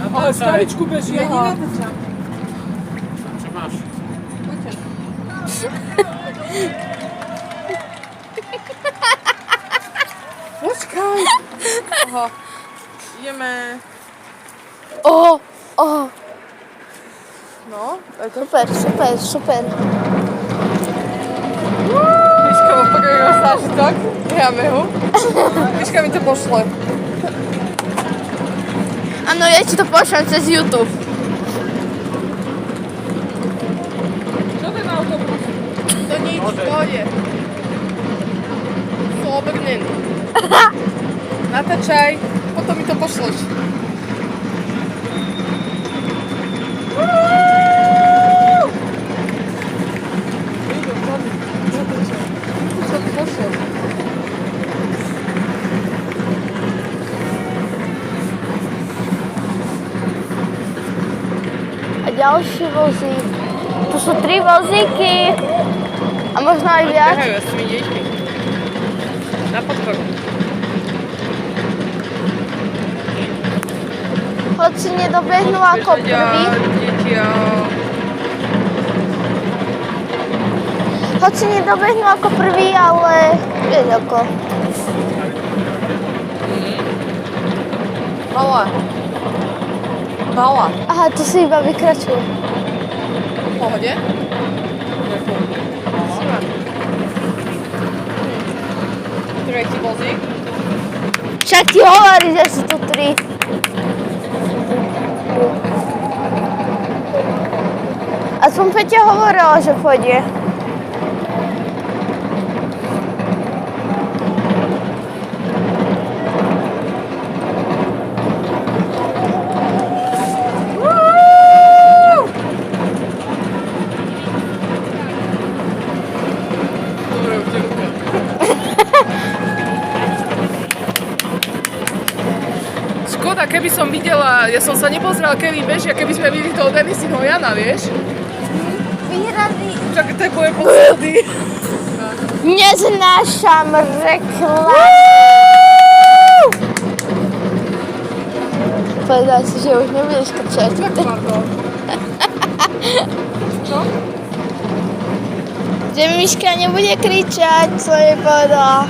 Ale staričku beží, aha. Čo máš? Počkaj. Aha. Ideme. No, Super, super, super. Miška ma pokojila zážitok. Hráme ho. Miška mi to pošle. Áno, ja ti to pošlem cez YouTube. Čo ten autobus? To nič, to je. Sú obrnení. Natáčaj, potom mi to pošleš. A ďalší vozík. Tu sú 3 vozíky. A možno aj viac. Behajú s tými deťmi. Na podporu. Hoď si nedobehnú ako prvý. Hoď si nedobehnú ako prvý, ale vieš ako. Mala. Aha, tu si iba vykračuje. V pohode? Tretí vozík. Však ti hovorí, že sú tu 3. Aspoň Peťa hovorila, že pôjde. Škoda, keby som videla, ja som sa nepozrela, kedy bežia, keby sme videli toho Denisynho Jana, vieš? Výhrady. Čak to je moje posledný. Neznášam reklamu. Povedal si, že už nebudeš kričať. Pardon. Čo? Že Miška nebude kričať, co jej povedala.